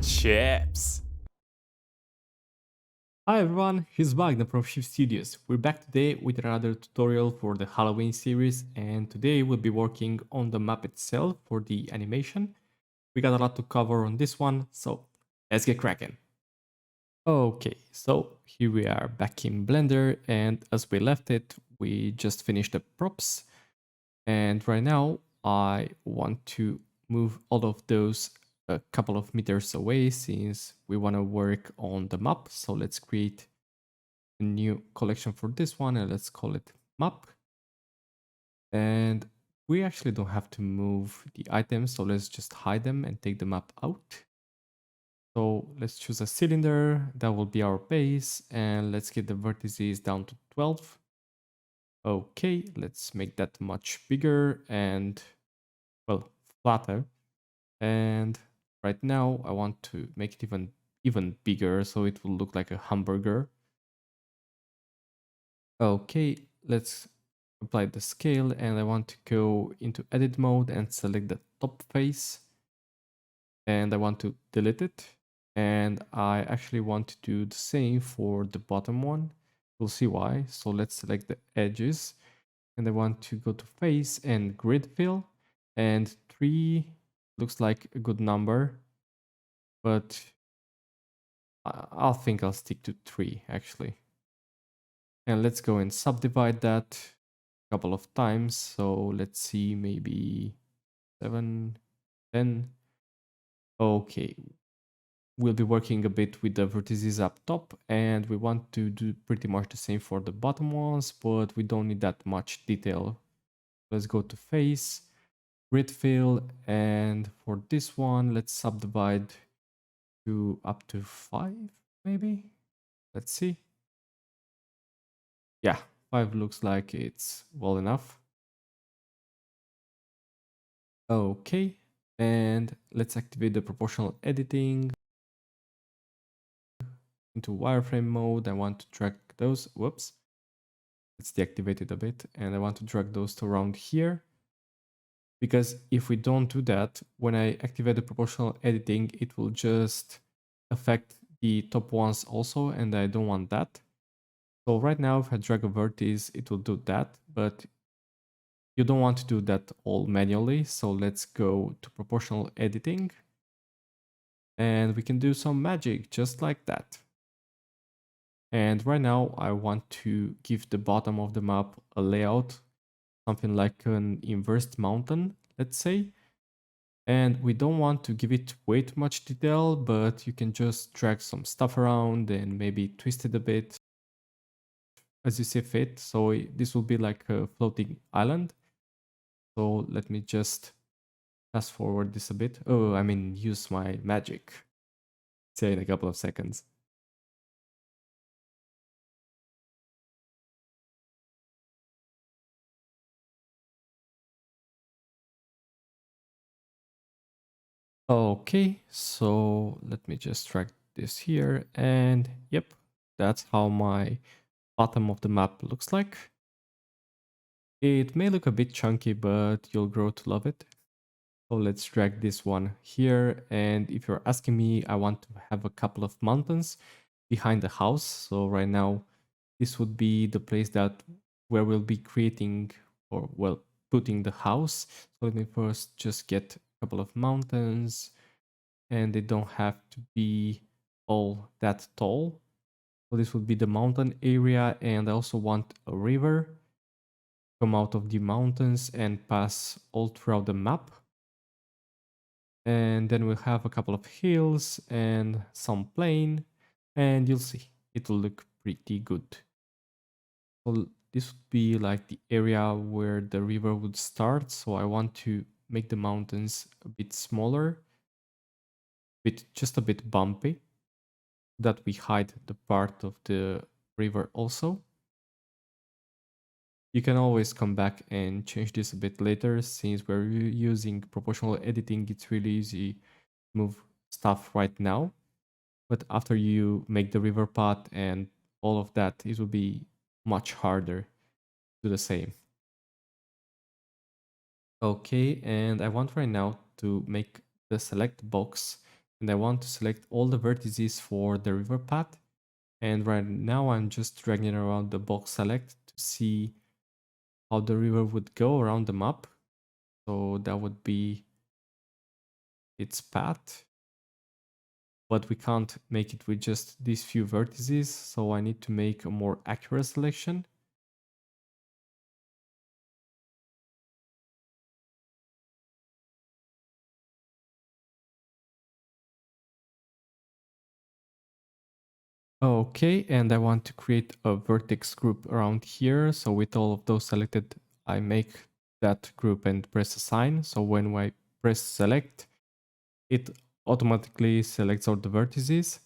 Chips. Hi everyone, here's Wagner from Shift Studios. We're back today with another tutorial for the Halloween series, and today we'll be working on the map itself for the animation. We got a lot to cover on this one, so let's get cracking. Okay, so here we are back in Blender, and as we left it, we just finished the props. And right now, I want to move all of those a couple of meters away since we want to work on the map. So let's create a new collection for this one and let's call it map. And we actually don't have to move the items, so let's just hide them and take the map out. So let's choose a cylinder, that will be our base, and let's get the vertices down to 12. Okay, let's make that much bigger and, well, flatter. And right now I want to make it even bigger so it will look like a hamburger. Okay, let's apply the scale and I want to go into edit mode and select the top face. And I want to delete it. And I actually want to do the same for the bottom one. We'll see why. So let's select the edges. And I want to go to face and grid fill. And 3 looks like a good number. But I'll think I'll stick to 3 actually. And let's go and subdivide that a couple of times. So let's see, maybe 7, 10. Okay, we'll be working a bit with the vertices up top, and we want to do pretty much the same for the bottom ones, but we don't need that much detail. Let's go to face, grid fill, and for this one, let's subdivide to up to 5, maybe? Let's see. Yeah, 5 looks like it's well enough. Okay, and let's activate the proportional editing into wireframe mode. I want to drag those, whoops, let's deactivate it a bit, and I want to drag those to around here. Because if we don't do that, when I activate the proportional editing, it will just affect the top ones also, and I don't want that. So right now, if I drag a vertex, it will do that, but you don't want to do that all manually. So let's go to proportional editing, and we can do some magic just like that. And right now I want to give the bottom of the map a layout, something like an inverted mountain, let's say. And we don't want to give it way too much detail, but you can just drag some stuff around and maybe twist it a bit as you see fit. So this will be like a floating island. So let me just fast forward this a bit. Oh, I mean, use my magic. Say in a couple of seconds. Okay, so let me just drag this here, and yep, that's how my bottom of the map looks like. It may look a bit chunky, but you'll grow to love it. So let's drag this one here, and if you're asking me, I want to have a couple of mountains behind the house. So right now, this would be the place that where we'll be creating, or well, putting the house. So let me first just get a couple of mountains, and they don't have to be all that tall. So this would be the mountain area, and I also want a river come out of the mountains and pass all throughout the map. And then we'll have a couple of hills and some plain, and you'll see it will look pretty good. So this would be like the area where the river would start. So I want to make the mountains a bit smaller, just a bit bumpy, that we hide the part of the river also. You can always come back and change this a bit later. Since we're using proportional editing, it's really easy to move stuff right now. But after you make the river path and all of that, it will be much harder to do the same. Okay, and I want right now to make the select box, and I want to select all the vertices for the river path. And right now I'm just dragging around the box select to see how the river would go around the map. So that would be its path. But we can't make it with just these few vertices, so I need to make a more accurate selection. Okay, and I want to create a vertex group around here. So with all of those selected, I make that group and press assign. So when I press select, it automatically selects all the vertices.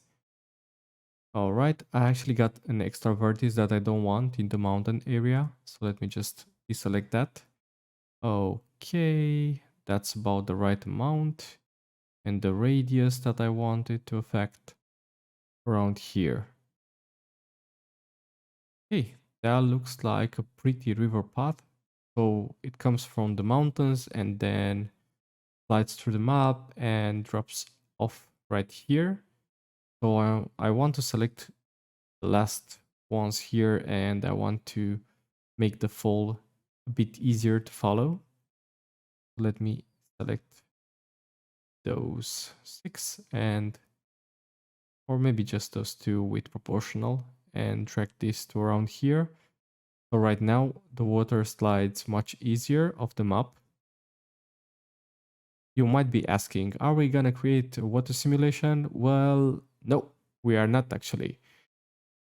All right, I actually got an extra vertex that I don't want in the mountain area. So let me just deselect that. Okay, that's about the right amount. And the radius that I wanted to affect around here. Hey, that looks like a pretty river path. So it comes from the mountains and then slides through the map and drops off right here. So I want to select the last ones here and I want to make the fall a bit easier to follow. Let me select those 6 and or maybe just those 2 with proportional and drag this to around here. So right now the water slides much easier off the map. You might be asking, are we gonna create a water simulation? Well, no, we are not actually.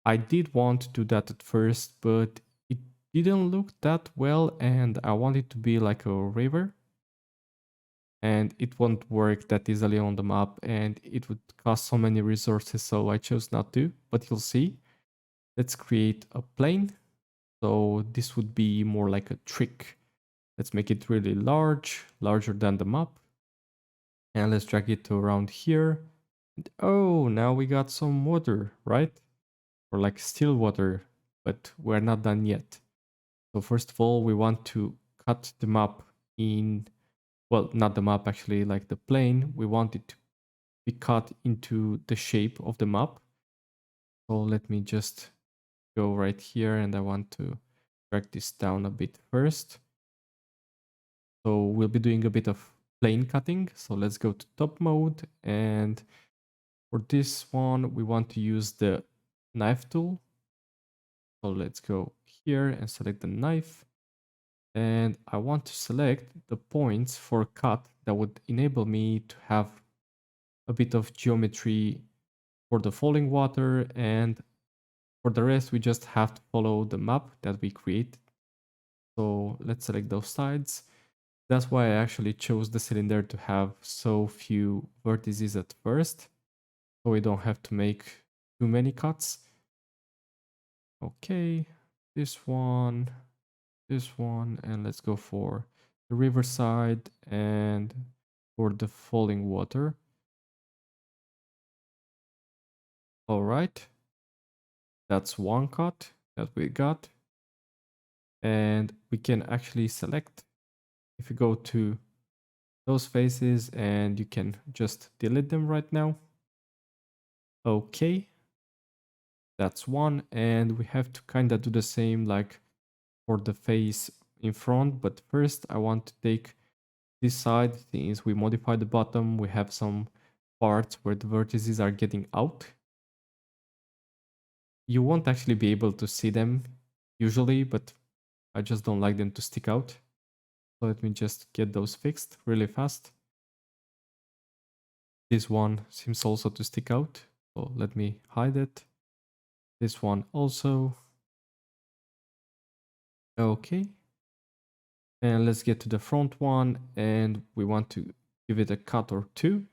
I did want to do that at first, but it didn't look that well and I want it to be like a river. And it won't work that easily on the map and it would cost so many resources, so I chose not to, but you'll see. Let's create a plane. So this would be more like a trick. Let's make it really large, larger than the map. And let's drag it to around here. And oh, now we got some water, right? Or like still water, but we're not done yet. So first of all, we want to cut the map in, well, not the map actually, like the plane. We want it to be cut into the shape of the map. So let me just go right here and I want to drag this down a bit first. So we'll be doing a bit of plane cutting. So let's go to top mode, and for this one, we want to use the knife tool. So let's go here and select the knife. And I want to select the points for cut that would enable me to have a bit of geometry for the falling water, and for the rest, we just have to follow the map that we create. So let's select those sides. That's why I actually chose the cylinder to have so few vertices at first, so we don't have to make too many cuts. Okay, this one, and let's go for the riverside and for the falling water. All right, that's one cut that we got. And we can actually select, if you go to those faces, and you can just delete them right now. Okay, that's one, and we have to kind of do the same like for the face in front, but first I want to take this side. Since we modify the bottom, we have some parts where the vertices are getting out. You won't actually be able to see them usually, but I just don't like them to stick out. So let me just get those fixed really fast. This one seems also to stick out, so let me hide it. This one also. Okay. And let's get to the front one, and we want to give it a cut or 2.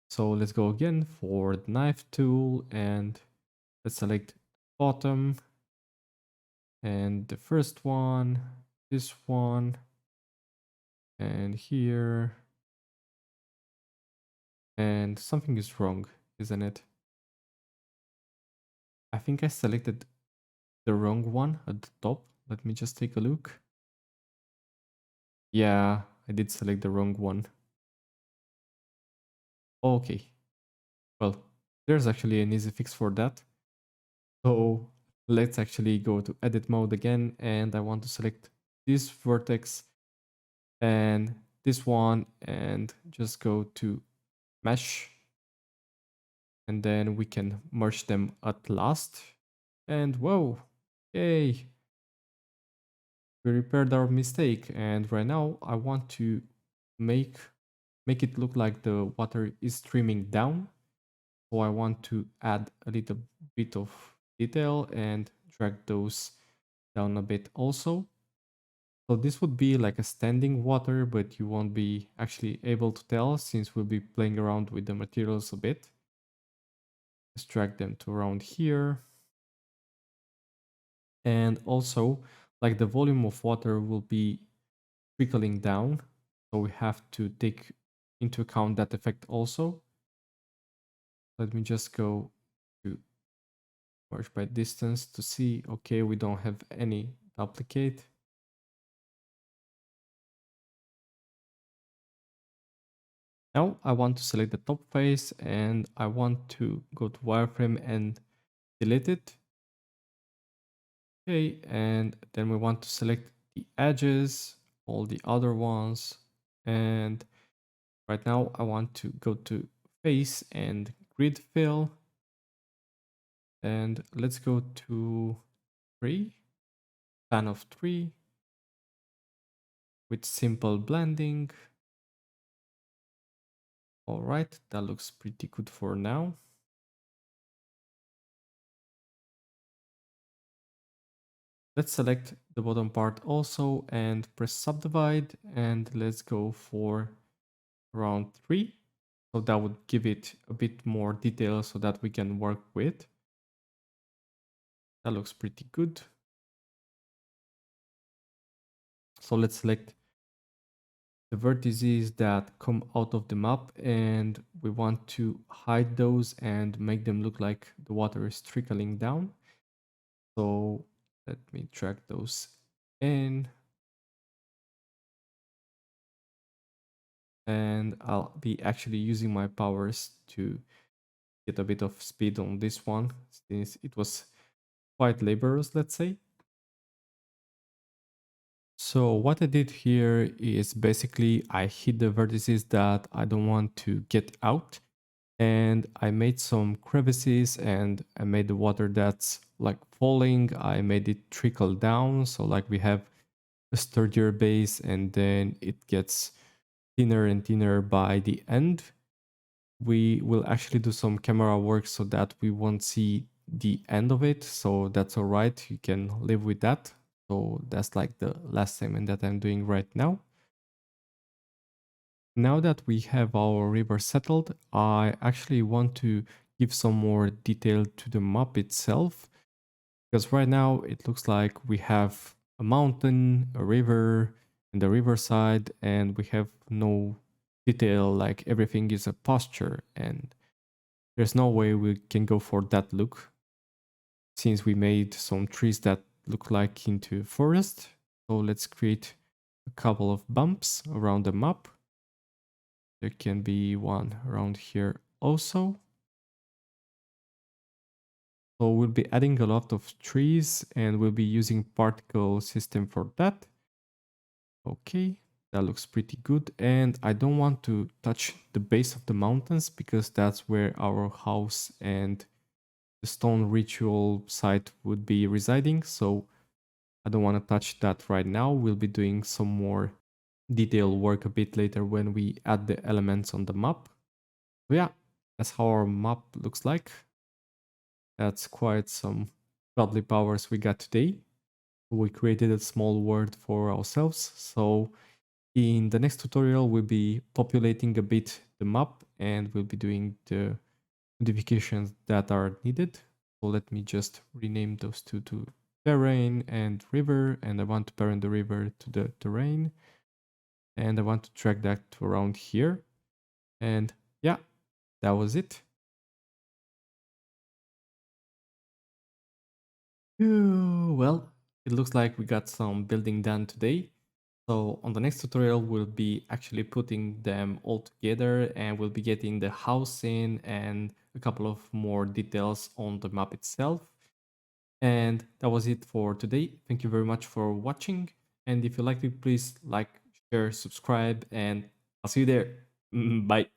So let's go again for the knife tool, and let's select bottom, and the first one, this one, and here. And something is wrong, isn't it? I think I selected the wrong one at the top. Let me just take a look. Yeah, I did select the wrong one. Okay, well, there's actually an easy fix for that. So let's actually go to edit mode again, and I want to select this vertex and this one, and just go to mesh, and then we can merge them at last. And whoa, yay, we repaired our mistake. And right now I want to make make it look like the water is streaming down. So I want to add a little bit of detail and drag those down a bit also. So this would be like a standing water, but you won't be actually able to tell since we'll be playing around with the materials a bit. Let's drag them to around here. And also, like the volume of water will be trickling down. So we have to take into account that effect also. Let me just go to merge by distance to see, okay, we don't have any duplicate. Now I want to select the top face and I want to go to wireframe and delete it. Okay, and then we want to select the edges, all the other ones. And right now I want to go to face and grid fill. And let's go to 3, span of 3 with simple blending. All right, that looks pretty good for now. Let's select the bottom part also and press subdivide, and let's go for around 3. So that would give it a bit more detail so that we can work with. That looks pretty good. So let's select the vertices that come out of the map, and we want to hide those and make them look like the water is trickling down. So let me drag those in. And I'll be actually using my powers to get a bit of speed on this one, since it was quite laborious, let's say. So what I did here is basically I hid the vertices that I don't want to get out, and I made some crevices and I made the water that's like falling, I made it trickle down, so like we have a sturdier base and then it gets thinner and thinner by the end. We will actually do some camera work so that we won't see the end of it, so that's all right, you can live with that. So that's like the last segment that I'm doing right now. Now that we have our river settled, I actually want to give some more detail to the map itself, because right now it looks like we have a mountain, a river, and the riverside, and we have no detail, like everything is a pasture, and there's no way we can go for that look since we made some trees that look like into forest. So let's create a couple of bumps around the map. There can be one around here also. So we'll be adding a lot of trees and we'll be using particle system for that. Okay, that looks pretty good. And I don't want to touch the base of the mountains because that's where our house and the stone ritual site would be residing. So I don't want to touch that right now. We'll be doing some more detail work a bit later when we add the elements on the map. So yeah, that's how our map looks like. That's quite some godly powers we got today. We created a small world for ourselves. So in the next tutorial, we'll be populating a bit the map and we'll be doing the modifications that are needed. So let me just rename those two to terrain and river, and I want to parent the river to the terrain, and I want to drag that to around here. And yeah, that was it. Well, it looks like we got some building done today. So on the next tutorial, we'll be actually putting them all together and we'll be getting the house in and a couple of more details on the map itself. And that was it for today. Thank you very much for watching. And if you liked it, please like, share, subscribe, and I'll see you there. Bye.